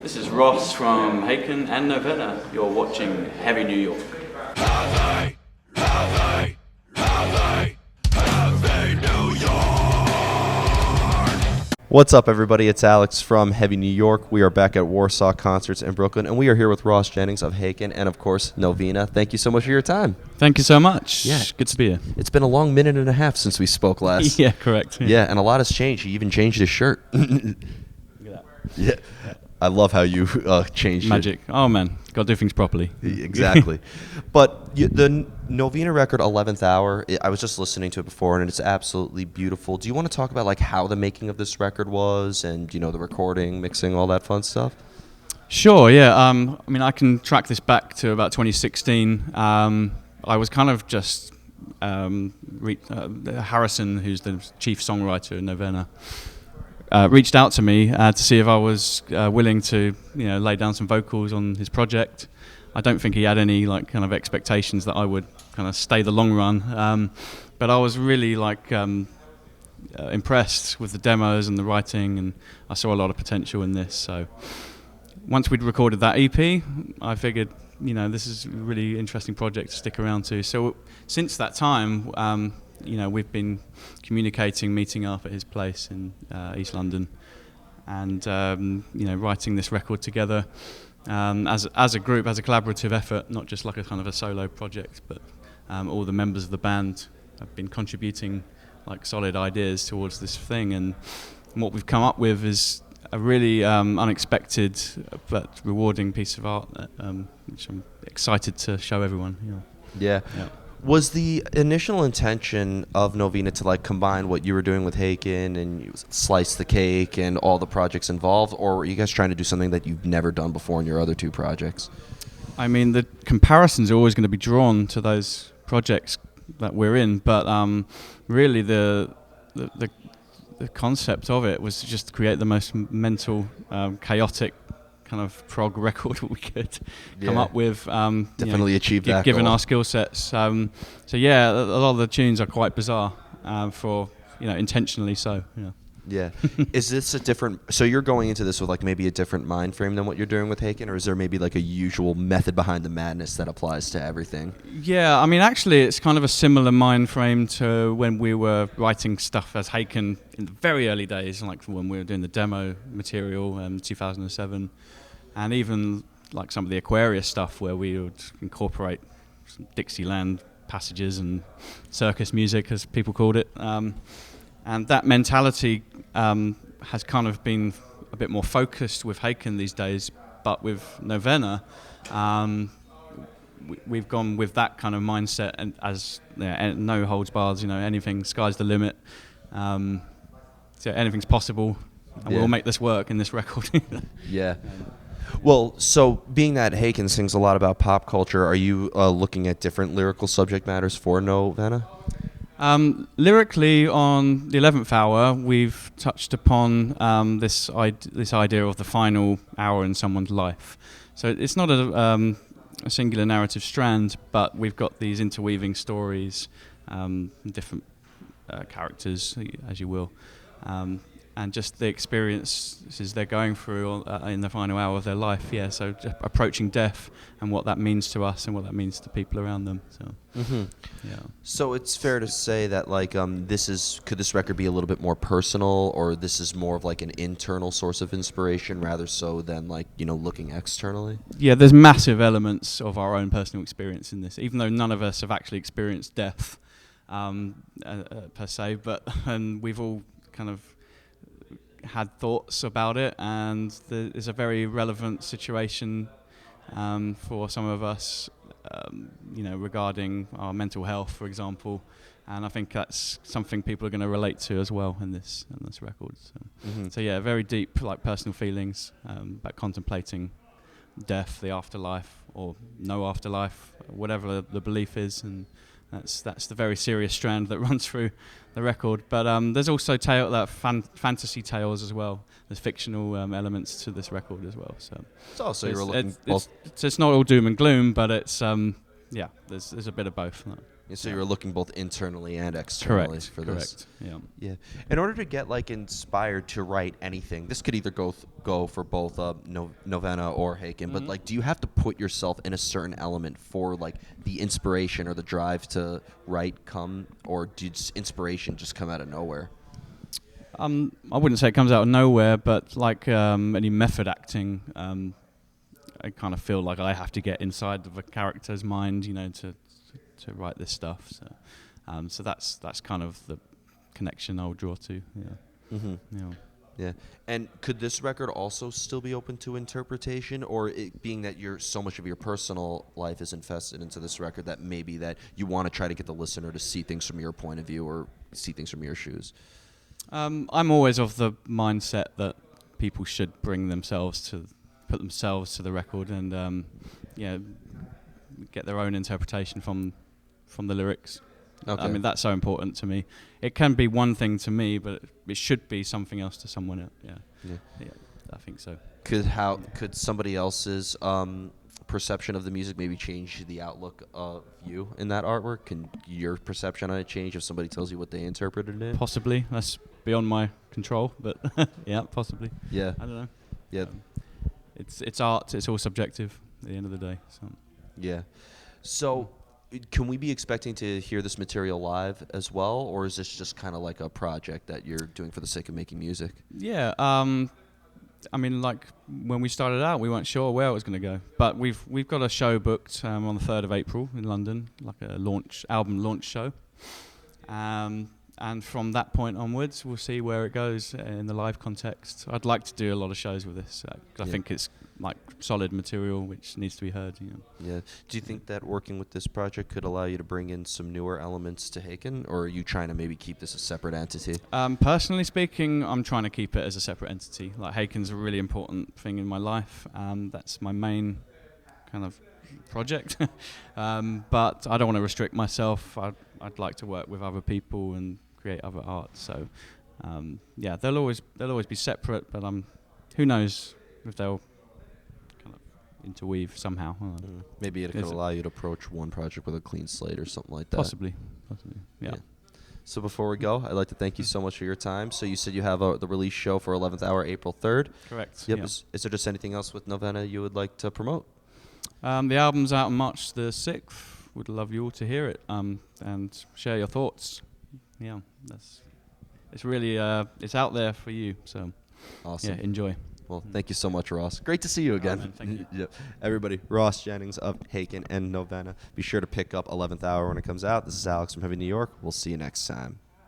This is Ross from Haken and Novena. You're watching Heavy New York. What's up, everybody? It's Alex from Heavy New York. We are back at Warsaw Concerts in Brooklyn, and we are here with Ross Jennings of Haken and, of course, Novena. Thank you so much for your time. Thank you so much. Yeah. Good to be here. It's been a long minute and a half since we spoke last. Yeah, correct. Yeah, and a lot has changed. He even changed his shirt. Look at that. Yeah. I love how you changed Magic. it. Oh, man. Got to do things properly. Exactly. But the Novena record, 11th Hour, I was just listening to it before, and it's absolutely beautiful. Do you want to talk about like how the making of this record was and, you know, the recording, mixing, all that fun stuff? Sure, yeah. I mean, I can track this back to about 2016. I was kind of just... Harrison, who's the chief songwriter in Novena, reached out to me to see if I was willing to, lay down some vocals on his project. I don't think he had any like kind of expectations that I would kind of stay the long run, but I was really impressed with the demos and the writing, and I saw a lot of potential in this. So once we'd recorded that EP, I figured, this is a really interesting project to stick around to. So since that time, we've been communicating, meeting up at his place in East London, and writing this record together as a group, as a collaborative effort, not just like a kind of a solo project, but all the members of the band have been contributing like solid ideas towards this thing, and what we've come up with is a really unexpected but rewarding piece of art, which I'm excited to show everyone. Yeah. Was the initial intention of Novena to like combine what you were doing with Haken and you slice the cake and all the projects involved, or were you guys trying to do something that you've never done before in your other two projects? I mean, the comparisons are always going to be drawn to those projects that we're in, but really the concept of it was to just create the most mental, chaotic kind of prog record we could come up with. Definitely achieved that given goal. our skill sets. So yeah, a lot of the tunes are quite bizarre, for intentionally so. Yeah. Is this a different... So you're going into this with like maybe a different mind frame than what you're doing with Haken, or is there maybe like a usual method behind the madness that applies to everything? Yeah, I mean, actually, it's kind of a similar mind frame to when we were writing stuff as Haken in the very early days, like when we were doing the demo material in 2007, and even like some of the Aquarius stuff where we would incorporate some Dixieland passages and circus music, as people called it. And that mentality has kind of been a bit more focused with Haken these days, but with Novena, we've gone with that kind of mindset, and as no holds barred, anything, sky's the limit. So anything's possible, and we'll make this work in this record. Yeah. Well, so being that Haken sings a lot about pop culture, are you looking at different lyrical subject matters for Novena? Lyrically, on the 11th Hour, we've touched upon this idea of the final hour in someone's life. So it's not a singular narrative strand, but we've got these interweaving stories, different characters, as you will, and just the experiences they're going through in the final hour of their life. Yeah, so approaching death and what that means to us and what that means to people around them. So, yeah. So it's fair to say that like could this record be a little bit more personal, or this is more of like an internal source of inspiration rather so than like looking externally? Yeah, there's massive elements of our own personal experience in this, even though none of us have actually experienced death per se, but and we've all kind of had thoughts about it, and there's a very relevant situation for some of us, regarding our mental health, for example, and I think that's something people are going to relate to as well in this record. So yeah, very deep, like personal feelings about contemplating death, the afterlife, or no afterlife, whatever the belief is, and that's the very serious strand that runs through the record. But there's also fantasy tales as well. There's fictional elements to this record as well. So you're looking. It's not all doom and gloom, but it's there's a bit of both. So you were looking both internally and externally for this. Yeah. Yeah. In order to get like inspired to write anything, this could either go for both Novena or Haken, but like, do you have to put yourself in a certain element for like the inspiration or the drive to write come, or did inspiration just come out of nowhere? I wouldn't say it comes out of nowhere, but like any method acting, I kind of feel like I have to get inside of a character's mind, to write this stuff. So that's kind of the connection I'll draw to. Yeah. Mm-hmm. Yeah. And could this record also still be open to interpretation, or it being that so much of your personal life is invested into this record that maybe that you want to try to get the listener to see things from your point of view or see things from your shoes? I'm always of the mindset that people should put themselves to the record and get their own interpretation from the lyrics. Okay. I mean, that's so important to me. It can be one thing to me, but it should be something else to someone else. Yeah, I think so. Could somebody else's perception of the music maybe change the outlook of you in that artwork? Can your perception on it change if somebody tells you what they interpreted it in? Possibly. That's beyond my control, but yeah, possibly. Yeah. I don't know. Yeah. It's art. It's all subjective at the end of the day. So. Yeah. So, can we be expecting to hear this material live as well, or is this just kind of like a project that you're doing for the sake of making music? Yeah. I mean, like when we started out, we weren't sure where it was going to go, but we've got a show booked on the 3rd of April in London, like a album launch show. And from that point onwards, we'll see where it goes in the live context. I'd like to do a lot of shows with this, 'cause I think it's like solid material which needs to be heard. Yeah. Do you think that working with this project could allow you to bring in some newer elements to Haken, or are you trying to maybe keep this a separate entity? Personally speaking, I'm trying to keep it as a separate entity. Like Haken's a really important thing in my life. That's my main kind of project. But I don't want to restrict myself. I'd like to work with other people and create other art. So they'll always be separate. But who knows if they'll kind of interweave somehow. Maybe it could allow you to approach one project with a clean slate or something like that. Possibly. Yeah. So before we go, I'd like to thank you so much for your time. So you said you have the release show for 11th Hour, April 3rd. Correct. Yep. Yeah. Is there just anything else with Novena you would like to promote? The album's out on March the 6th. Would love you all to hear it and share your thoughts. Yeah, it's really it's out there for you. So awesome. Yeah, enjoy. Well, thank you so much, Ross. Great to see you again. Man, thank you. Yep. Everybody, Ross Jennings of Haken and Novena. Be sure to pick up 11th Hour when it comes out. This is Alex from Heavy New York. We'll see you next time.